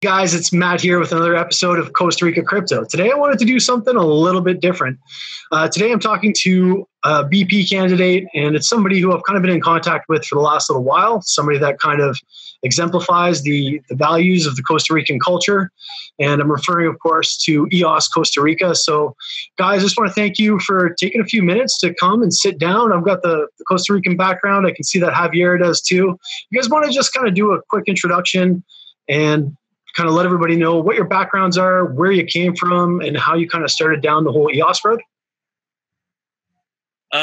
Guys, it's Matt here with another episode of Costa Rica Crypto. Today I wanted to do something a little bit different. Today I'm talking to a BP candidate, and it's somebody who I've kind of been in contact with for the last little while, somebody that kind of exemplifies the values of the Costa Rican culture. And I'm referring, of course, to EOS Costa Rica. So, guys, I just want to thank you for taking a few minutes to come and sit down. I've got the Costa Rican background. I can see that Javier does too. You guys want to just kind of do a quick introduction and kind of let everybody know what your backgrounds are, where you came from, and how you kind of started down the whole EOS road?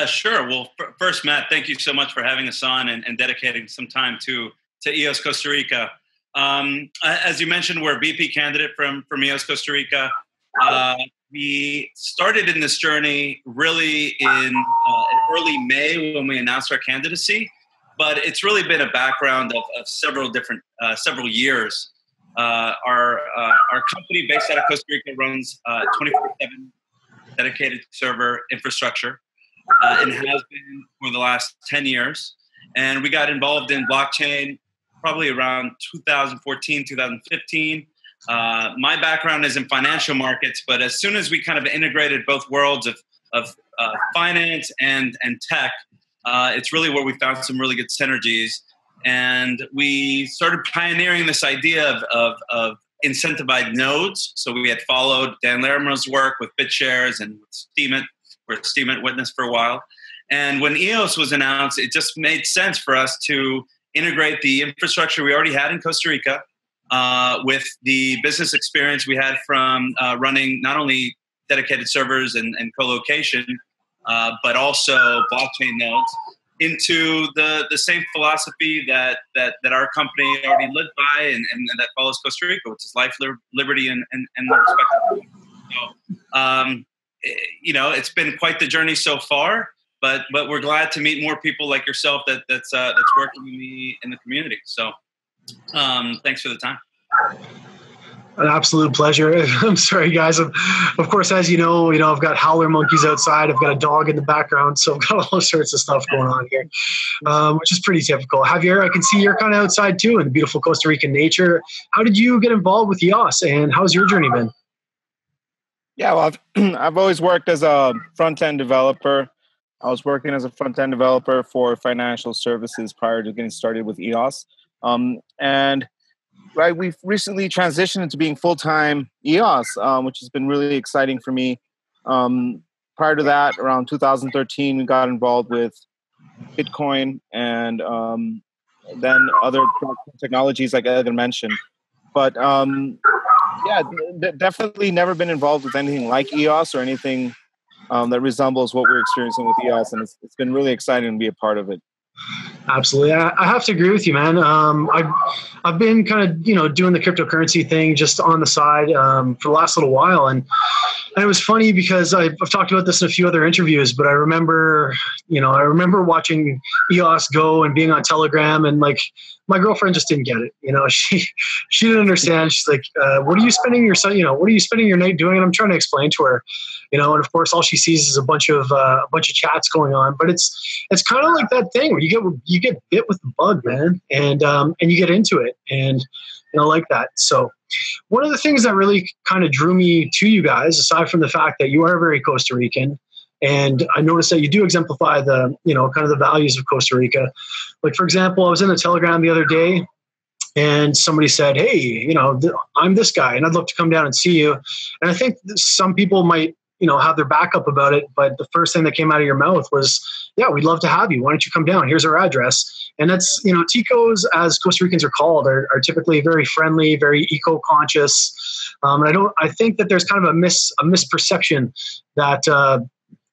Sure. Well, first, Matt, thank you so much for having us on and dedicating some time to EOS Costa Rica. As you mentioned, we're a BP candidate from EOS Costa Rica. We started in this journey really in early May when we announced our candidacy, but it's really been a background of several years. Our company based out of Costa Rica runs 24/7 dedicated server infrastructure and has been for the last 10 years. And we got involved in blockchain probably around 2014, 2015. My background is in financial markets, but as soon as we kind of integrated both worlds of finance and tech, it's really where we found some really good synergies. And we started pioneering this idea of incentivized nodes. So we had followed Dan Larimer's work with BitShares and with Steemit. We're a Steemit witness for a while. And when EOS was announced, it just made sense for us to integrate the infrastructure we already had in Costa Rica with the business experience we had from running not only dedicated servers and co-location, but also blockchain nodes, into the same philosophy that our company already lived by and that follows Costa Rica, which is life, liberty, and respect. So, it's been quite the journey so far, but we're glad to meet more people like yourself that's working in the community. So, thanks for the time. An absolute pleasure. I'm sorry, guys. Of course, as you know, I've got howler monkeys outside. I've got a dog in the background, so I've got all sorts of stuff going on here, which is pretty typical. Javier, I can see you're kind of outside too in the beautiful Costa Rican nature. How did you get involved with EOS, and how's your journey been? Yeah, well, I've always worked as a front-end developer. I was working as a front-end developer for financial services prior to getting started with EOS, Right, we've recently transitioned into being full-time EOS, which has been really exciting for me. Prior to that, around 2013, we got involved with Bitcoin and then other technologies like Edgar mentioned. But definitely never been involved with anything like EOS or anything that resembles what we're experiencing with EOS, and it's been really exciting to be a part of it. Absolutely. I have to agree with you, man. I've been kind of, doing the cryptocurrency thing just on the side for the last little while. And it was funny because I've talked about this in a few other interviews, but I remember watching EOS go and being on Telegram, and like my girlfriend just didn't get it. She didn't understand. She's like, what are you spending your night doing? And I'm trying to explain to her, and of course all she sees is a bunch of chats going on, but it's kind of like that thing where you get bit with the bug, man, and you get into it, and I like that. So one of the things that really kind of drew me to you guys, aside from the fact that you are very Costa Rican, and I noticed that you do exemplify the, kind of the values of Costa Rica. Like, for example, I was in a Telegram the other day, and somebody said, hey, I'm this guy, and I'd love to come down and see you. And I think some people might, have their backup about it, but the first thing that came out of your mouth was, yeah, we'd love to have you. Why don't you come down? Here's our address. And that's, Ticos, as Costa Ricans are called, are typically very friendly, very eco-conscious. And I think that there's kind of a misperception that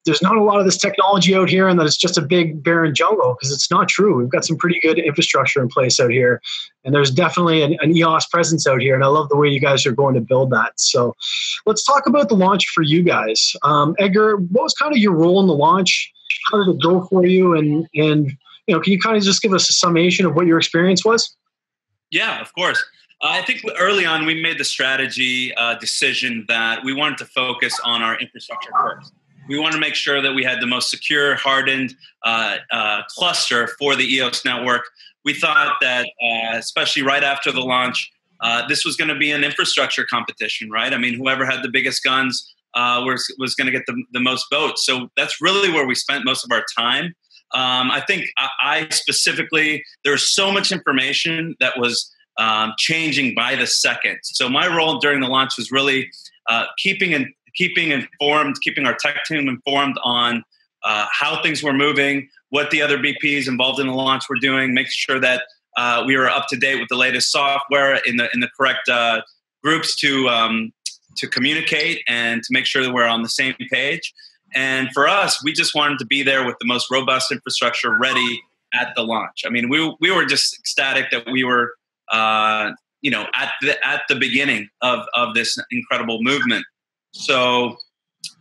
there's not a lot of this technology out here and that it's just a big barren jungle, because it's not true. We've got some pretty good infrastructure in place out here, and there's definitely an EOS presence out here, and I love the way you guys are going to build that. So let's talk about the launch for you guys. Edgar, what was kind of your role in the launch? How did it go for you? And can you kind of just give us a summation of what your experience was? Yeah, of course. I think early on we made the strategy decision that we wanted to focus on our infrastructure first. We want to make sure that we had the most secure, hardened cluster for the EOS network. We thought that, especially right after the launch, this was going to be an infrastructure competition, right? I mean, whoever had the biggest guns was going to get the most votes. So that's really where we spent most of our time. I think I specifically, there was so much information that was changing by the second. So my role during the launch was really keeping informed, keeping our tech team informed on how things were moving, what the other BPs involved in the launch were doing, making sure that we were up to date with the latest software in the correct groups to communicate and to make sure that we're on the same page. And for us, we just wanted to be there with the most robust infrastructure ready at the launch. I mean, we were just ecstatic that we were, at the beginning of this incredible movement. So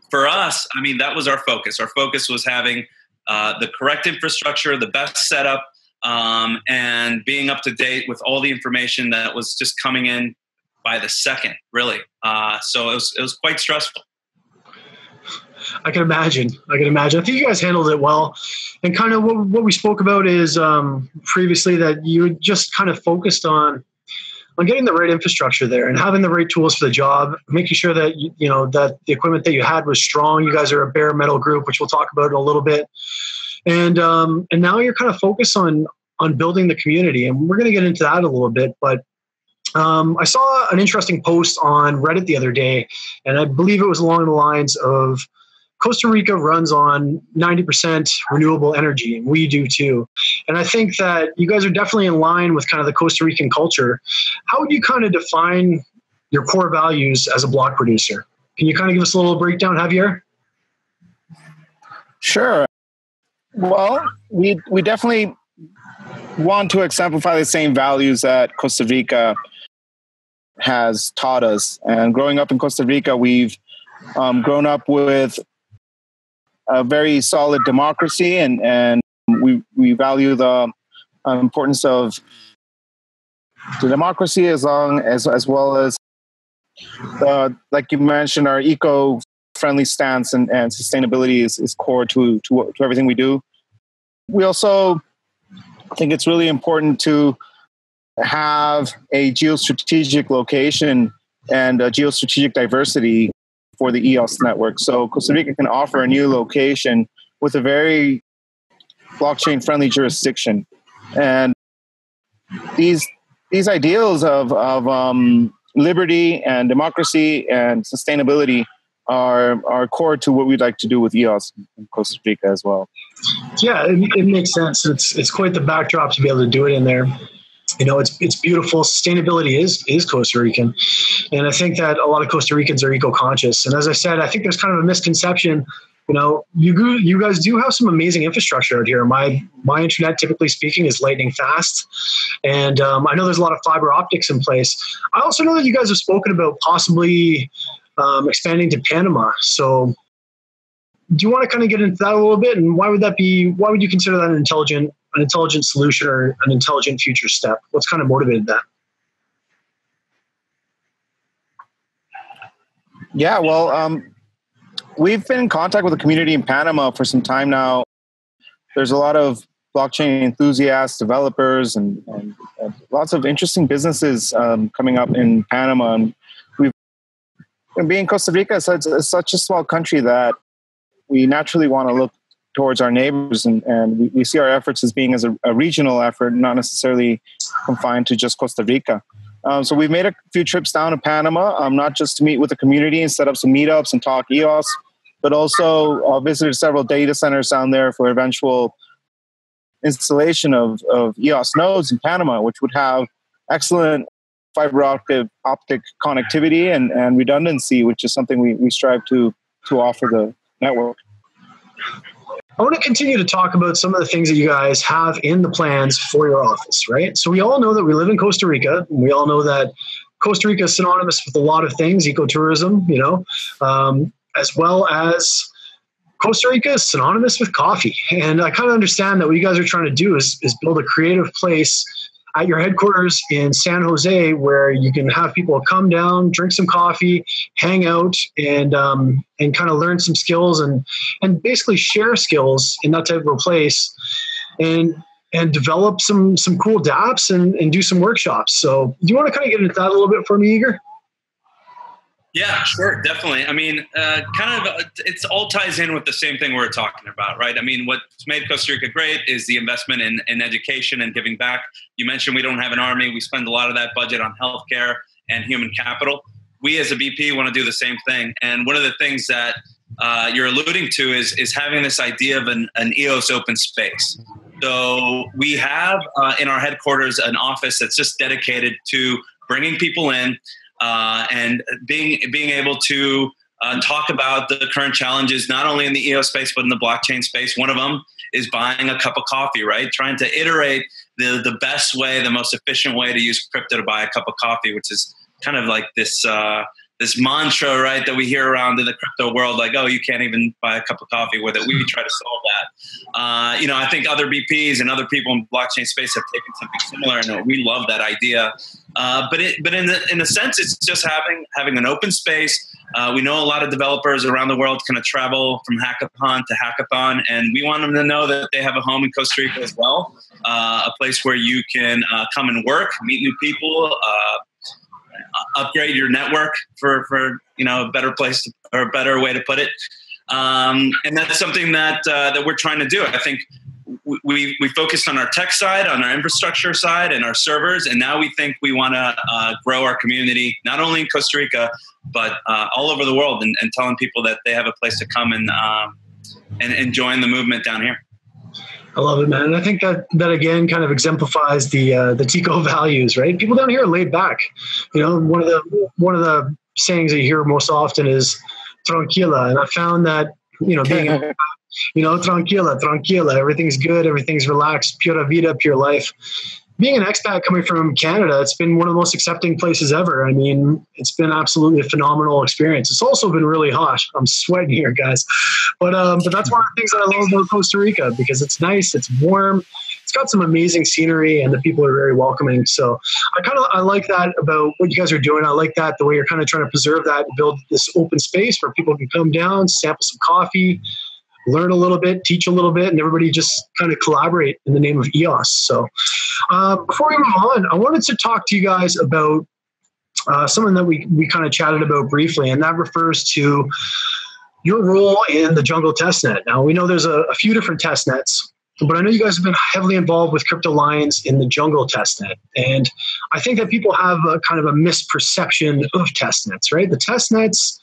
for us, I mean, that was our focus. Our focus was having the correct infrastructure, the best setup, and being up to date with all the information that was just coming in by the second, really. So it was quite stressful. I can imagine. I think you guys handled it well. And kind of what we spoke about is previously that you just kind of focused on getting the right infrastructure there and having the right tools for the job, making sure that that the equipment that you had was strong. You guys are a bare metal group, which we'll talk about in a little bit. And now you're kind of focused on building the community, and we're going to get into that a little bit. But I saw an interesting post on Reddit the other day, and I believe it was along the lines of Costa Rica runs on 90% renewable energy, and we do too. And I think that you guys are definitely in line with kind of the Costa Rican culture. How would you kind of define your core values as a block producer? Can you kind of give us a little breakdown, Javier? Sure. Well, we definitely want to exemplify the same values that Costa Rica has taught us. And growing up in Costa Rica, we've grown up with a very solid democracy, and we value the importance of the democracy as well as like you mentioned, our eco-friendly stance and sustainability is core to everything we do. We also think it's really important to have a geostrategic location and a geostrategic diversity for the EOS network. So Costa Rica can offer a new location with a very blockchain-friendly jurisdiction. And these ideals of liberty and democracy and sustainability are core to what we'd like to do with EOS in Costa Rica as well. Yeah, it makes sense. It's quite the backdrop to be able to do it in there. It's beautiful. Sustainability is Costa Rican. And I think that a lot of Costa Ricans are eco-conscious. And as I said, I think there's kind of a misconception. You guys do have some amazing infrastructure out here. My internet, typically speaking, is lightning fast. And I know there's a lot of fiber optics in place. I also know that you guys have spoken about possibly expanding to Panama. So do you want to kind of get into that a little bit? And why would you consider that an intelligent solution or an intelligent future step? What's kind of motivated that? Yeah, well, we've been in contact with the community in Panama for some time now. There's a lot of blockchain enthusiasts, developers, and lots of interesting businesses coming up in Panama. And being Costa Rica, it's such a small country that we naturally want to look towards our neighbors, and we see our efforts as being as a regional effort, not necessarily confined to just Costa Rica. So we've made a few trips down to Panama, not just to meet with the community and set up some meetups and talk EOS, but also visited several data centers down there for eventual installation of EOS nodes in Panama, which would have excellent fiber optic connectivity and redundancy, which is something we strive to offer the network. I want to continue to talk about some of the things that you guys have in the plans for your office, right? So we all know that we live in Costa Rica. And we all know that Costa Rica is synonymous with a lot of things, ecotourism, as well as Costa Rica is synonymous with coffee. And I kind of understand that what you guys are trying to do is build a creative place at your headquarters in San Jose, where you can have people come down, drink some coffee, hang out, and kind of learn some skills and basically share skills in that type of a place, and develop some cool dApps and do some workshops. So do you want to kind of get into that a little bit for me, Igor? Yeah, sure, definitely. I mean, it's all ties in with the same thing we're talking about, right? I mean, what's made Costa Rica great is the investment in education and giving back. You mentioned we don't have an army. We spend a lot of that budget on healthcare and human capital. We as a BP want to do the same thing. And one of the things that you're alluding to is having this idea of an EOS open space. So we have in our headquarters an office that's just dedicated to bringing people in and being able to talk about the current challenges, not only in the EOS space, but in the blockchain space. One of them is buying a cup of coffee, right? Trying to iterate the best way, the most efficient way to use crypto to buy a cup of coffee, which is kind of like this mantra, right, that we hear around in the crypto world, like, oh, you can't even buy a cup of coffee with it. We try to solve that. I think other BPs and other people in the blockchain space have taken something similar, and we love that idea. But in a sense, it's just having an open space. We know a lot of developers around the world kind of travel from hackathon to hackathon, and we want them to know that they have a home in Costa Rica as well, a place where you can come and work, meet new people, upgrade your network for a better place or a better way to put it, and that's something that we're trying to do. I think we focused on our tech side, on our infrastructure side, and our servers, and now we think we want to grow our community not only in Costa Rica but all over the world, and telling people that they have a place to come and join the movement down here. I love it, man. And I think that again kind of exemplifies the Tico values, right? People down here are laid back. One of the sayings that you hear most often is tranquila. And I found that, being tranquila, everything's good, everything's relaxed, pura vida, pure life. Being an expat coming from Canada, it's been one of the most accepting places ever. I mean, it's been absolutely a phenomenal experience. It's also been really hot. I'm sweating here, guys. But that's one of the things that I love about Costa Rica, because it's nice, it's warm, it's got some amazing scenery, and the people are very welcoming. So I like that about what you guys are doing. I like that the way you're kind of trying to preserve that and build this open space where people can come down, sample some coffee, learn a little bit, teach a little bit, and everybody just kind of collaborate in the name of EOS. So before we move on, I wanted to talk to you guys about something that we kind of chatted about briefly, and that refers to your role in the Jungle testnet. Now, we know there's a few different testnets, but I know you guys have been heavily involved with Crypto Lions in the Jungle testnet. And I think that people have a kind of a misperception of testnets, right? The testnets,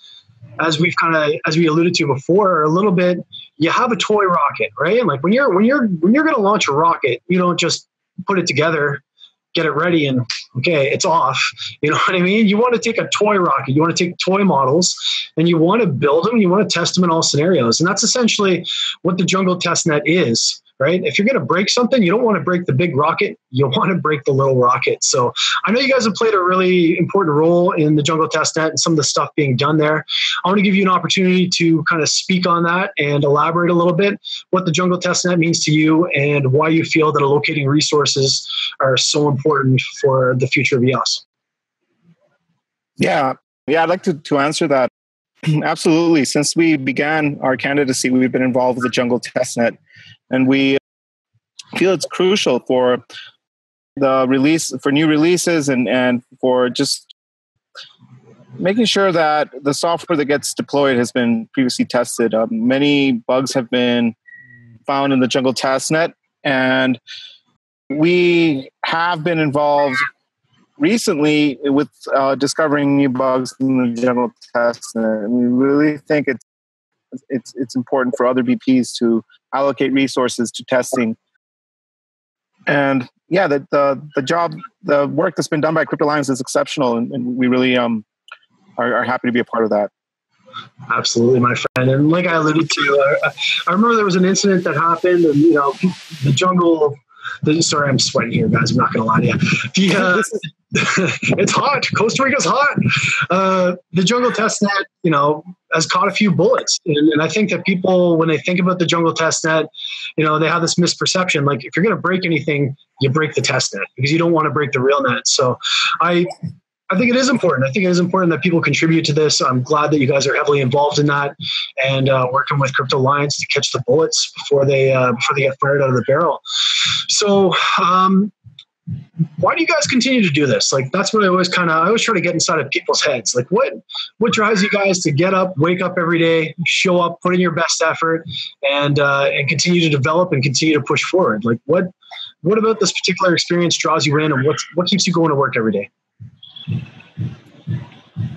as we alluded to before, are a little bit, you have a toy rocket, right? Like when you're going to launch a rocket, you don't just put it together, get it ready, and okay, it's off. You know what I mean? You want to take a toy rocket, you want to take toy models, and you want to build them, you want to test them in all scenarios. And that's essentially what the Jungle testnet is, right? If you're going to break something, you don't want to break the big rocket, you want to break the little rocket. So I know you guys have played a really important role in the Jungle testnet and some of the stuff being done there. I want to give you an opportunity to kind of speak on that and elaborate a little bit what the Jungle testnet means to you and why you feel that allocating resources are so important for the future of EOS. Yeah, I'd like to answer that. Absolutely. Since we began our candidacy, we've been involved with the Jungle testnet, and we feel it's crucial for the release, for new releases, and for just making sure that the software that gets deployed has been previously tested. Many bugs have been found in the Jungle testnet, and we have been involved recently with discovering new bugs in the Jungle testnet. And we really think it's important for other BPs to allocate resources to testing. And yeah, the work that's been done by Crypto Lions is exceptional, and we really are happy to be a part of that. Absolutely, my friend. And like I alluded to, I remember there was an incident that happened, and the Jungle sorry, I'm sweating here, guys. I'm not going to lie to you. It's hot. Costa Rica's hot. The jungle test net, has caught a few bullets. And I think that people, when they think about the jungle test net, they have this misperception. Like, if you're going to break anything, you break the test net because you don't want to break the real net. So I think it is important. I think it is important that people contribute to this. I'm glad that you guys are heavily involved in that and working with Crypto Alliance to catch the bullets before they get fired out of the barrel. So, why do you guys continue to do this? Like, that's what I always try to get inside of people's heads. Like, what drives you guys to get up, wake up every day, show up, put in your best effort, and continue to develop and continue to push forward? Like, what about this particular experience draws you in, and what keeps you going to work every day?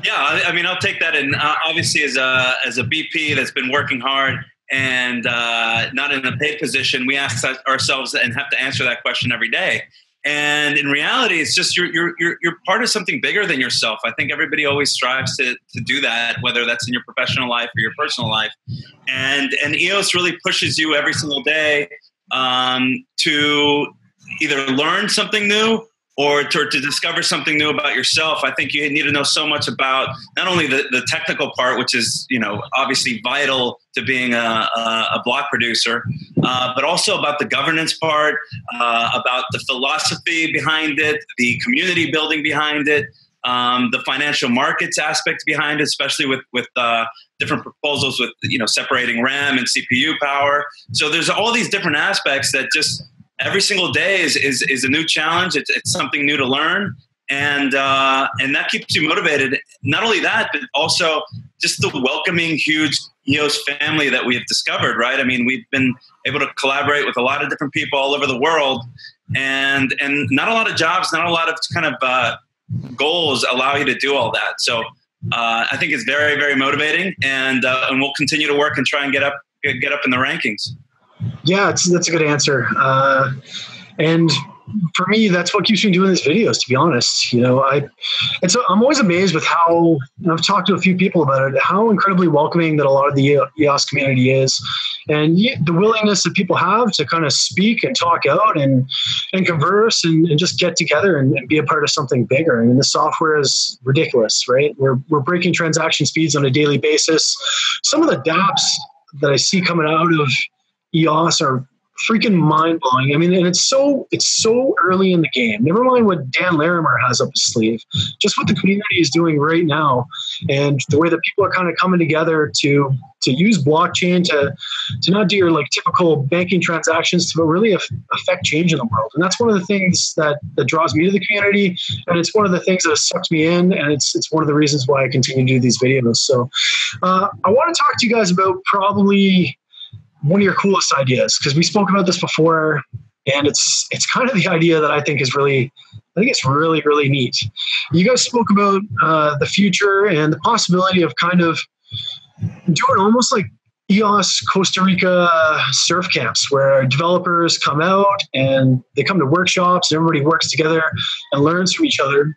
Yeah, I mean, I'll take that. And obviously, as a BP that's been working hard and not in a paid position, we ask ourselves and have to answer that question every day. And in reality, it's just you're part of something bigger than yourself. I think everybody always strives to do that, whether that's in your professional life or your personal life. And EOS really pushes you every single day to either learn something new or to discover something new about yourself. I think you need to know so much about not only the technical part, which is, obviously vital to being a block producer, but also about the governance part, about the philosophy behind it, the community building behind it, the financial markets aspect behind it, especially with different proposals with, separating RAM and CPU power. So there's all these different aspects that just every single day is a new challenge. It's something new to learn. And that keeps you motivated. Not only that, but also just the welcoming, huge EOS family that we have discovered, right? I mean, we've been able to collaborate with a lot of different people all over the world, and not a lot of jobs, not a lot of kind of goals allow you to do all that. So I think it's very, very motivating, and we'll continue to work and try and get up in the rankings. Yeah, that's a good answer. And for me, that's what keeps me doing these videos, to be honest. I'm always amazed with how, and I've talked to a few people about it, how incredibly welcoming that a lot of the EOS community is, and the willingness that people have to kind of speak and talk out and converse and just get together and be a part of something bigger. I mean, the software is ridiculous, right? We're breaking transaction speeds on a daily basis. Some of the dApps that I see coming out of EOS are freaking mind-blowing. I mean, and it's so early in the game. Never mind what Dan Larimer has up his sleeve. Just what the community is doing right now, and the way that people are kind of coming together to use blockchain to not do your typical banking transactions, but really affect change in the world. And that's one of the things that draws me to the community, and it's one of the things that sucks me in, and it's one of the reasons why I continue to do these videos. So I want to talk to you guys about probably one of your coolest ideas, because we spoke about this before, and it's kind of the idea that I think it's really neat. You guys spoke about the future and the possibility of kind of doing almost like EOS Costa Rica surf camps, where developers come out and they come to workshops and everybody works together and learns from each other.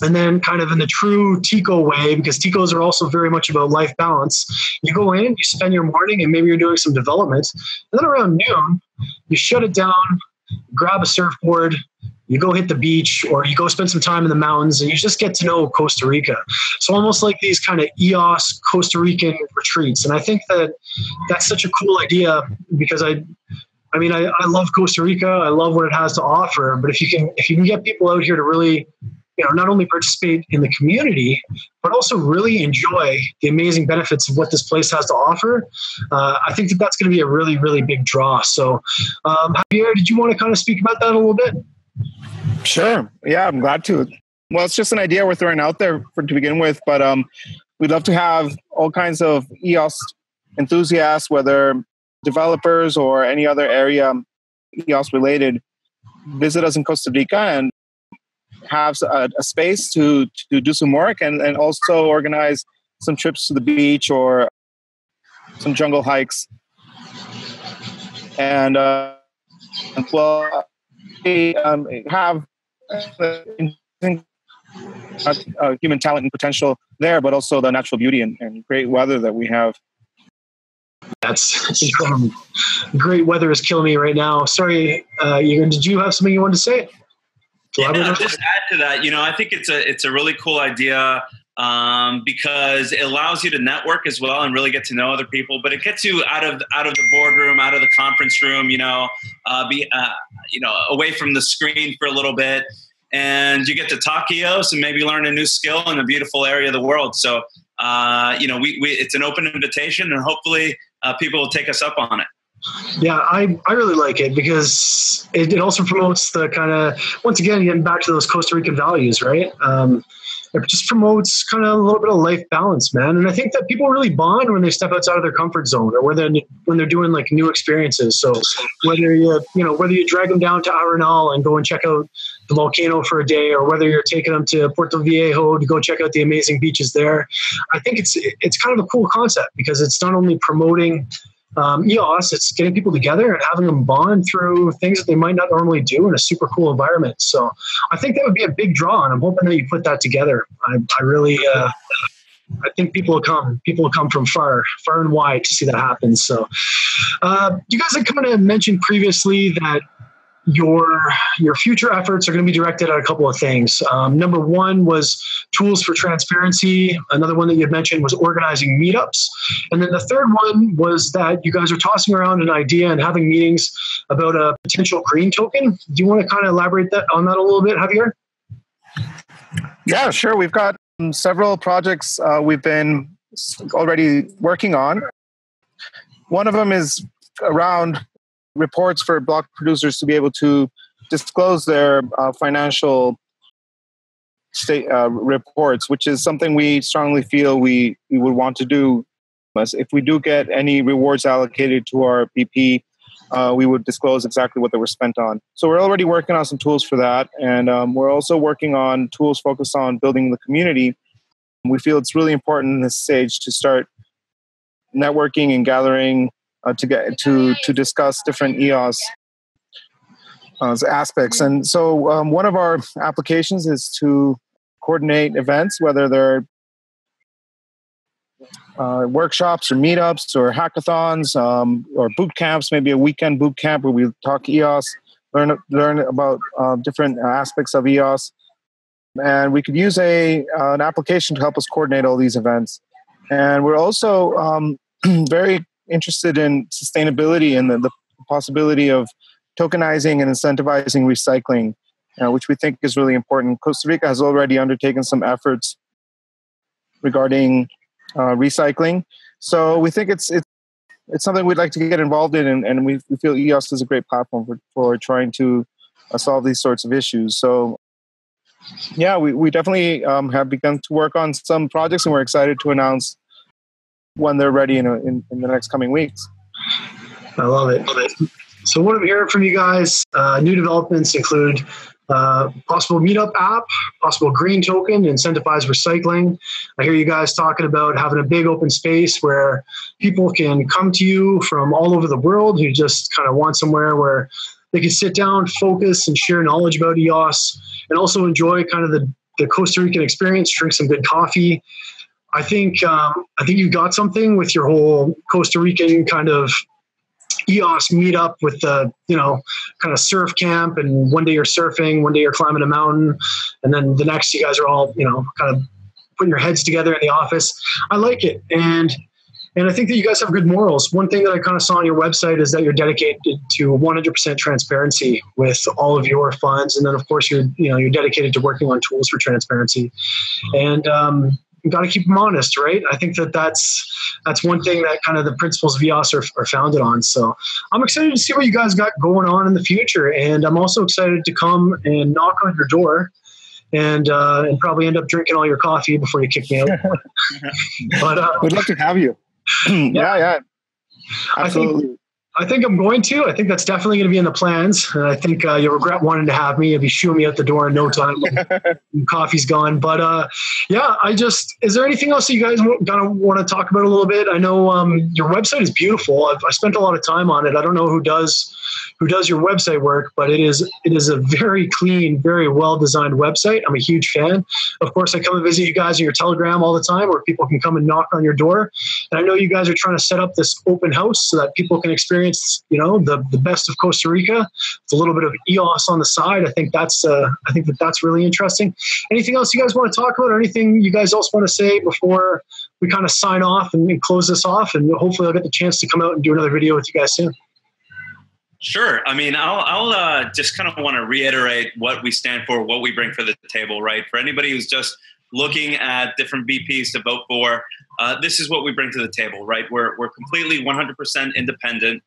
And then kind of in the true Tico way, because Ticos are also very much about life balance, you go in, you spend your morning, and maybe you're doing some development. And then around noon, you shut it down, grab a surfboard, you go hit the beach, or you go spend some time in the mountains, and you just get to know Costa Rica. So almost like these kind of EOS Costa Rican retreats. And I think that's such a cool idea, because I love Costa Rica. I love what it has to offer. But if you can get people out here to really not only participate in the community, but also really enjoy the amazing benefits of what this place has to offer, I think that's going to be a really, really big draw. So, Javier, did you want to kind of speak about that a little bit? Sure. Yeah, I'm glad to. Well, it's just an idea we're throwing out there to begin with, but we'd love to have all kinds of EOS enthusiasts, whether developers or any other area EOS related, visit us in Costa Rica and have a space to do some work and also organize some trips to the beach or some jungle hikes. And we have human talent and potential there, but also the natural beauty and great weather that we have. That's great weather is killing me right now. Sorry, did you have something you wanted to say? Yeah, just add to that. I think it's a really cool idea because it allows you to network as well and really get to know other people. But it gets you out of the boardroom, out of the conference room. Away from the screen for a little bit, and you get to talk EOS and maybe learn a new skill in a beautiful area of the world. So it's an open invitation, and hopefully people will take us up on it. Yeah, I really like it because it also promotes the kind of, once again, getting back to those Costa Rican values, right? It just promotes kind of a little bit of life balance, man. And I think that people really bond when they step outside of their comfort zone, or when they're doing like new experiences. So whether you drag them down to Arenal and go and check out the volcano for a day, or whether you're taking them to Puerto Viejo to go check out the amazing beaches there, I think it's kind of a cool concept because it's not only promoting EOS, it's getting people together and having them bond through things that they might not normally do in a super cool environment. So I think that would be a big draw, and I'm hoping that you put that together. I really, I think people will come. People will come from far and wide to see that happen. So you guys had kind of mentioned previously that your future efforts are going to be directed at a couple of things. Number one was tools for transparency. Another one that you had mentioned was organizing meetups. And then the third one was that you guys are tossing around an idea and having meetings about a potential green token. Do you want to kind of elaborate on that a little bit, Javier? Yeah, sure. We've got several projects we've been already working on. One of them is around reports for block producers to be able to disclose their financial state reports, which is something we strongly feel we would want to do. If we do get any rewards allocated to our BP, we would disclose exactly what they were spent on. So we're already working on some tools for that. And we're also working on tools focused on building the community. We feel it's really important in this stage to start networking and gathering to discuss different EOS aspects. And so one of our applications is to coordinate events, whether they're workshops or meetups or hackathons or boot camps, maybe a weekend boot camp where we talk EOS, learn about different aspects of EOS. And we could use an application to help us coordinate all these events. And we're also very interested in sustainability and the possibility of tokenizing and incentivizing recycling, which we think is really important. Costa Rica has already undertaken some efforts regarding recycling. So we think it's something we'd like to get involved in, and we feel EOS is a great platform for trying to solve these sorts of issues. So yeah, we definitely have begun to work on some projects, and we're excited to announce when they're ready in the next coming weeks. I love it. So what I'm hearing from you guys, new developments include possible meetup app, possible green token, incentivized recycling. I hear you guys talking about having a big open space where people can come to you from all over the world who just kind of want somewhere where they can sit down, focus, and share knowledge about EOS, and also enjoy kind of the Costa Rican experience, drink some good coffee. I think you've got something with your whole Costa Rican kind of EOS meetup with the, kind of surf camp, and one day you're surfing, one day you're climbing a mountain, and then the next you guys are all, kind of putting your heads together in the office. I like it. And I think that you guys have good morals. One thing that I kind of saw on your website is that you're dedicated to 100% transparency with all of your funds. And then of course you're dedicated to working on tools for transparency. And, you got to keep them honest, right? I think that's one thing that kind of the principles of EOS are founded on. So I'm excited to see what you guys got going on in the future. And I'm also excited to come and knock on your door and probably end up drinking all your coffee before you kick me out. But we'd love to have you. Yeah. Absolutely. I think I'm going to. I think that's definitely going to be in the plans. And I think you'll regret wanting to have me. You'll be shooing me out the door in no time. Coffee's gone. But yeah, is there anything else that you guys gonna want to talk about a little bit? I know your website is beautiful. I spent a lot of time on it. I don't know who does your website work, but it is a very clean, very well-designed website. I'm a huge fan. Of course, I come and visit you guys in your Telegram all the time where people can come and knock on your door. And I know you guys are trying to set up this open house so that people can experience, the best of Costa Rica. It's a little bit of EOS on the side. I think that's really interesting. Anything else you guys want to talk about, or anything you guys else want to say before we kind of sign off and close this off? And hopefully I'll get the chance to come out and do another video with you guys soon. Sure. I mean, I'll just kind of want to reiterate what we stand for, what we bring for the table, right? For anybody who's just looking at different VPs to vote for, this is what we bring to the table, right? We're completely 100% independent.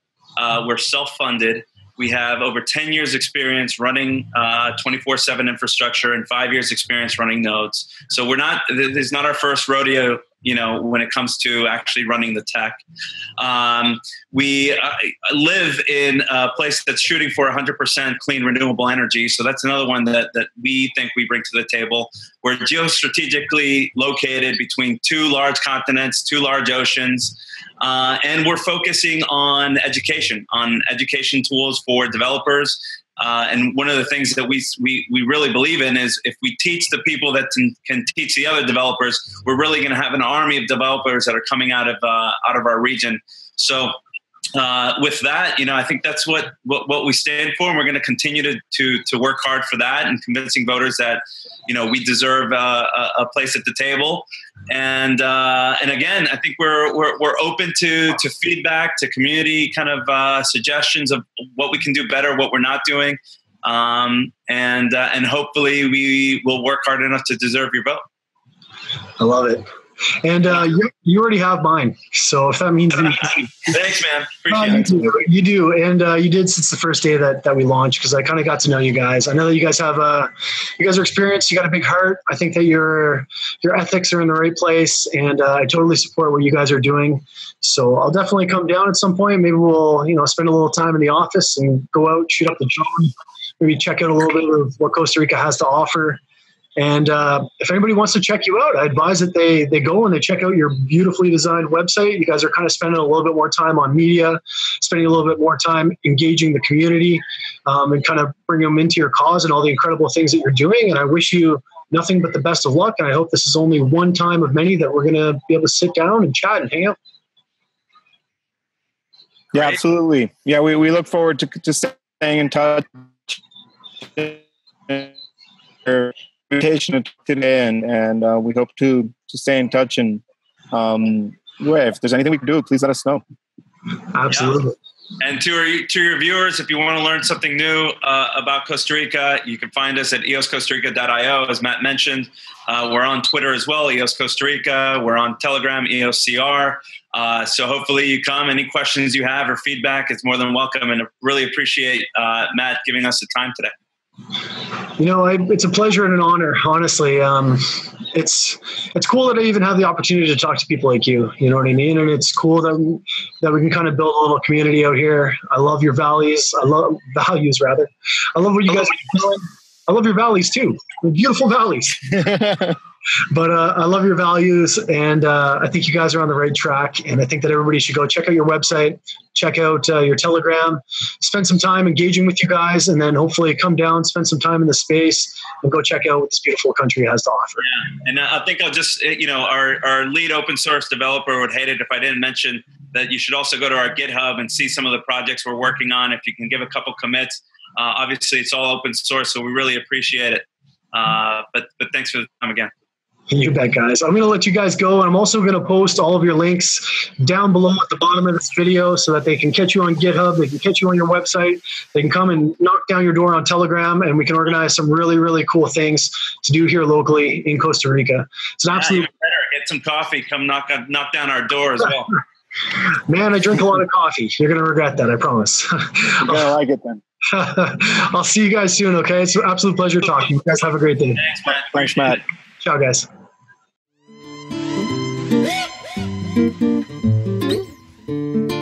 We're self-funded. We have over 10 years experience running 24/7 infrastructure and 5 years experience running nodes. So this is not our first rodeo, when it comes to actually running the tech. We live in a place that's shooting for 100% clean renewable energy. So that's another one that we think we bring to the table. We're geostrategically located between two large continents, two large oceans. And we're focusing on education tools for developers. And one of the things that we really believe in is if we teach the people that can teach the other developers, we're really going to have an army of developers that are coming out of our region. So with that, I think that's what we stand for, and we're going to continue to work hard for that and convincing voters that we deserve a place at the table. And again, I think we're open to feedback, to community kind of suggestions of what we can do better, what we're not doing, and hopefully we will work hard enough to deserve your vote. I love it. And you already have mine. So if that means anything. Thanks, man. Appreciate it. You do. And you did since the first day that we launched, because I kind of got to know you guys. I know that you guys are experienced. You got a big heart. I think that your ethics are in the right place. And I totally support what you guys are doing. So I'll definitely come down at some point. Maybe we'll, spend a little time in the office and go out, shoot up the drone, maybe check out a little bit of what Costa Rica has to offer. And if anybody wants to check you out, I advise that they go and they check out your beautifully designed website. You guys are kind of spending a little bit more time on media, spending a little bit more time engaging the community, and kind of bring them into your cause and all the incredible things that you're doing. And I wish you nothing but the best of luck. And I hope this is only one time of many that we're going to be able to sit down and chat and hang out. Yeah, absolutely. Yeah, we look forward to staying in touch. Invitation today, and we hope to stay in touch. And if there's anything we can do, please let us know. Absolutely. Yeah. And to your viewers, if you want to learn something new about Costa Rica, you can find us at eoscostarica.io, as Matt mentioned. We're on Twitter as well, EOS Costa Rica. We're on Telegram, EOSCR. So hopefully you come. Any questions you have or feedback, it's more than welcome. And I really appreciate Matt giving us the time today. It's a pleasure and an honor, honestly. It's cool that I even have the opportunity to talk to people like you, you know what I mean? And it's cool that we can kind of build a little community out here. I love your values. I love what you guys are doing. I love your valleys too. They're beautiful valleys. But I love your values, and I think you guys are on the right track. And I think that everybody should go check out your website, check out your Telegram, spend some time engaging with you guys, and then hopefully come down, spend some time in the space, and go check out what this beautiful country has to offer. Yeah, and I think I'll just, our lead open source developer would hate it if I didn't mention that you should also go to our GitHub and see some of the projects we're working on. If you can give a couple commits, obviously it's all open source, so we really appreciate it. But thanks for the time again. You bet, guys. I'm going to let you guys go, and I'm also going to post all of your links down below at the bottom of this video so that they can catch you on GitHub, they can catch you on your website, they can come and knock down your door on Telegram, and we can organize some really, really cool things to do here locally in Costa Rica. It's an absolute... Even better. Get some coffee, come knock down our door as well. Man, I drink a lot of coffee. You're going to regret that, I promise. You're going to like it then. I'll see you guys soon, okay? It's an absolute pleasure talking. You guys have a great day. Thanks, Matt. Ciao, guys. Thank you.